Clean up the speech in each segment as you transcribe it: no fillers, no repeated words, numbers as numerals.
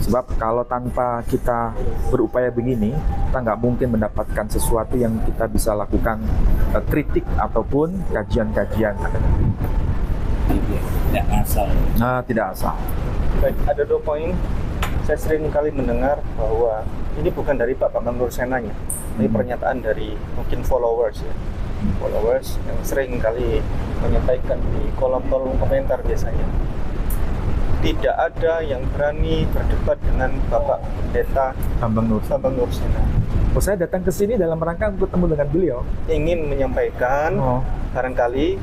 Sebab kalau tanpa kita berupaya begini, kita nggak mungkin mendapatkan sesuatu yang kita bisa lakukan kritik ataupun kajian-kajian akademik. Tidak asal. Nah, tidak asal. Baik, ada 2 poin. Saya sering kali mendengar bahwa ini bukan dari Pak Bambang Nursenanya, ini pernyataan dari mungkin followers ya. Followers yang sering kali menyampaikan di kolom-kolom komentar biasanya. Tidak ada yang berani berdebat dengan Bapak Pendeta Bambang Nursena. Oh, saya datang ke sini dalam rangka untuk bertemu dengan beliau. Ingin menyampaikan barangkali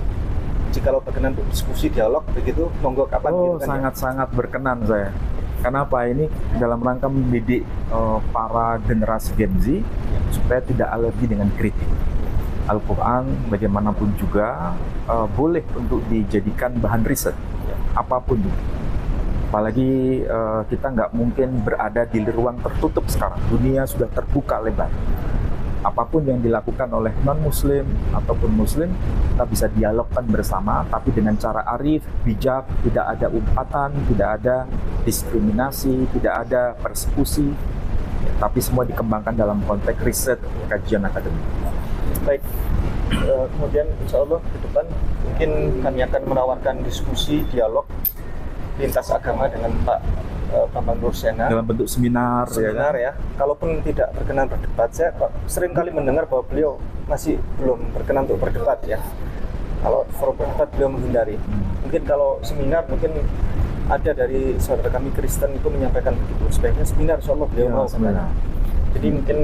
jikalau berkenan untuk diskusi dialog begitu, monggo kapan Oh, gitu kan, sangat-sangat berkenan saya. Kenapa ini dalam rangka mendidik para generasi Gen Z supaya tidak alergi dengan kritik. Al-Quran bagaimanapun juga boleh untuk dijadikan bahan riset, apapun itu. Apalagi kita nggak mungkin berada di ruang tertutup sekarang. Dunia sudah terbuka lebar. Apapun yang dilakukan oleh non-muslim ataupun muslim, kita bisa dialogkan bersama, tapi dengan cara arif, bijak, tidak ada umpatan, tidak ada diskriminasi, tidak ada persekusi, tapi semua dikembangkan dalam konteks riset kajian akademik. Baik, kemudian insya Allah ke depan mungkin kami akan menawarkan diskusi dialog lintas agama dengan Pak Bambang Nursena Dalam bentuk seminar ya. Kalaupun tidak berkenan berdebat, saya sering kali mendengar bahwa beliau masih belum berkenan untuk berdebat ya. Kalau forum berdebat beliau menghindari. Mungkin kalau seminar mungkin ada dari saudara kami Kristen itu menyampaikan begitu. Sebaiknya seminar, insya Allah beliau mau seminar. Jadi mungkin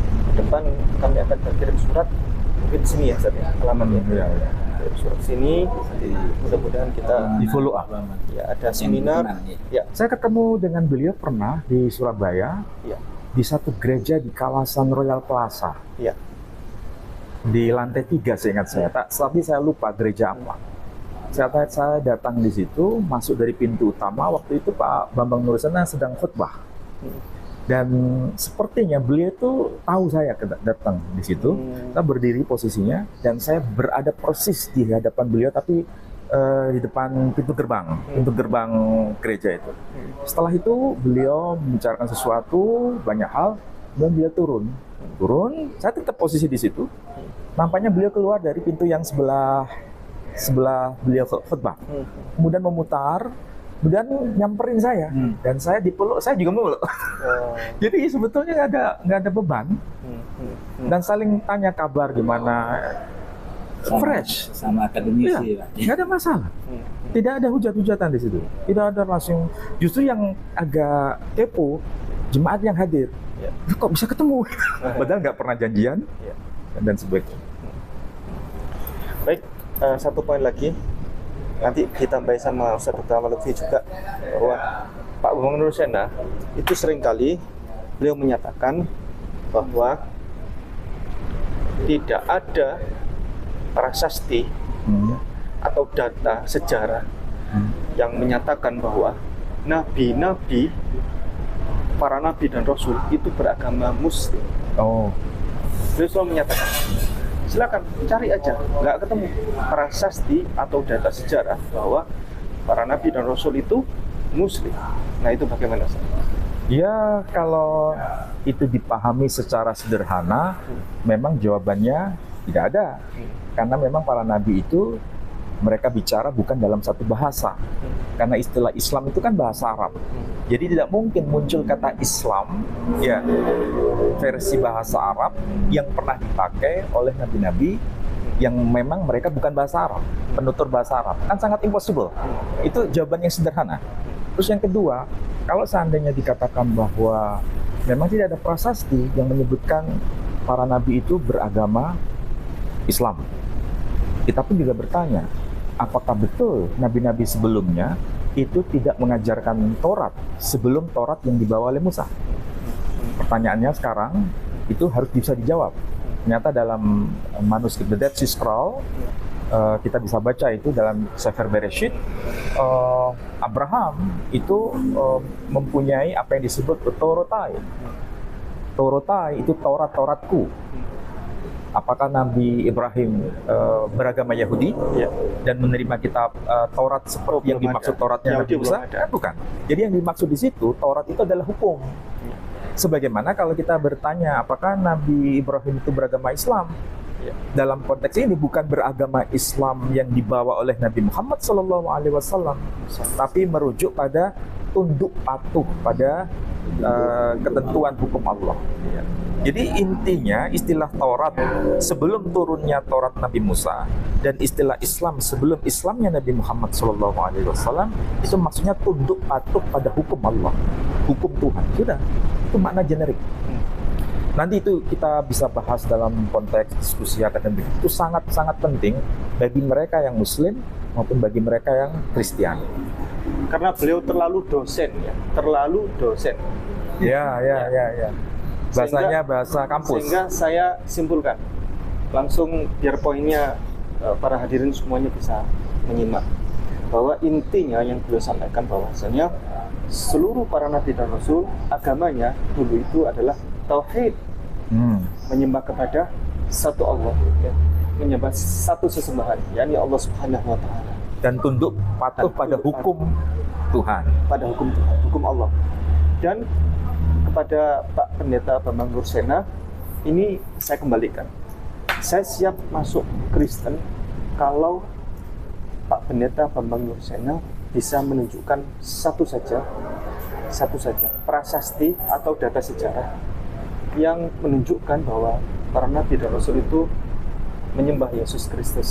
ke depan kami akan berkirim surat mungkin di sini ya Ustaz ya, alamatnya. Surat sini, mudah-mudahan kita di follow up. Ya, ada seminar. Ya. Saya ketemu dengan beliau pernah di Surabaya, di satu gereja di kawasan Royal Plaza. Ya. Di lantai 3 seingat saya, tapi saya lupa gereja apa. Saya datang di situ, masuk dari pintu utama. Waktu itu Pak Bambang Nursena sedang khutbah. Dan sepertinya beliau itu tahu saya datang di situ. Saya berdiri posisinya dan saya berada persis di hadapan beliau, tapi di depan pintu gerbang gereja itu. Setelah itu beliau membicarakan sesuatu, banyak hal, dan beliau turun. Saya tetap posisi di situ. Nampaknya beliau keluar dari pintu yang sebelah beliau khutbah. Kemudian memutar, kemudian nyamperin saya, dan saya dipeluk, saya juga meluk. Jadi sebetulnya nggak ada beban, dan saling tanya kabar gimana, fresh, sama akademisi, nggak ada masalah, tidak ada hujat-hujatan di situ, tidak ada langsung. Justru yang agak kepo jemaat yang hadir, kok bisa ketemu, padahal nggak pernah janjian, dan sebagainya. Baik, satu poin lagi. Nanti ditambahi sama Ustaz Dr. Ahmad Lutfi juga bahwa Pak Bambang Nursena itu seringkali beliau menyatakan bahwa tidak ada prasasti atau data sejarah yang menyatakan bahwa nabi-nabi, para nabi dan rasul itu beragama Muslim. Beliau selalu menyatakan, silakan cari aja, nggak ketemu prasasti atau data sejarah bahwa para nabi dan rasul itu muslim. Nah, itu bagaimana, Ustaz? Ya, kalau itu dipahami secara sederhana, memang jawabannya tidak ada. Karena memang para nabi itu mereka bicara bukan dalam satu bahasa. Karena istilah Islam itu kan bahasa Arab. Jadi tidak mungkin muncul kata Islam ya versi bahasa Arab yang pernah dipakai oleh nabi-nabi yang memang mereka bukan bahasa Arab, penutur bahasa Arab. Kan sangat impossible. Itu jawaban yang sederhana. Terus yang kedua, kalau seandainya dikatakan bahwa memang tidak ada prasasti yang menyebutkan para nabi itu beragama Islam, kita pun juga bertanya, apakah betul nabi-nabi sebelumnya itu tidak mengajarkan Taurat sebelum Taurat yang dibawa oleh Musa? Pertanyaannya sekarang itu harus bisa dijawab. Ternyata dalam manuskrip The Dead Sea Scroll, kita bisa baca itu dalam Sefer Bereshit, Abraham itu mempunyai apa yang disebut Taurotai. Taurotai itu Taurat-Tauratku. Apakah Nabi Ibrahim beragama Yahudi Ya. dan menerima kitab Taurat seperti yang belum dimaksud ada. Tauratnya Yahudi Nabi Musa? belum ada. Kan bukan. Jadi yang dimaksud di situ Taurat itu adalah hukum. Sebagaimana kalau kita bertanya apakah Nabi Ibrahim itu beragama Islam? Ya. Dalam konteks ini bukan beragama Islam yang dibawa oleh Nabi Muhammad SAW, tapi merujuk pada tunduk patuh pada ketentuan hukum Allah. Jadi intinya istilah Taurat sebelum turunnya Taurat Nabi Musa dan istilah Islam sebelum Islamnya Nabi Muhammad SAW itu maksudnya tunduk patuh pada hukum Allah, hukum Tuhan. Sudah, itu makna generik. Nanti itu kita bisa bahas dalam konteks diskusi akademik. Itu sangat-sangat penting bagi mereka yang Muslim maupun bagi mereka yang Kristiani. Karena beliau terlalu dosen ya, terlalu dosen. Ya. Bahasanya bahasa kampus. Sehingga saya simpulkan langsung biar poinnya para hadirin semuanya bisa menyimak bahwa intinya yang beliau sampaikan bahwasanya seluruh para nabi dan rasul agamanya dulu itu adalah tauhid, menyembah kepada satu Allah, ya. Menyembah satu sesembahan, yakni Allah Subhanahu wa taala, Dan tunduk patuh pada hukum Tuhan. pada hukum Tuhan, hukum Allah. Dan kepada Pak Pendeta Bambang Nursena, ini saya kembalikan. Saya siap masuk Kristen kalau Pak Pendeta Bambang Nursena bisa menunjukkan satu saja prasasti atau data sejarah yang menunjukkan bahwa para nabi dan rasul itu menyembah Yesus Kristus.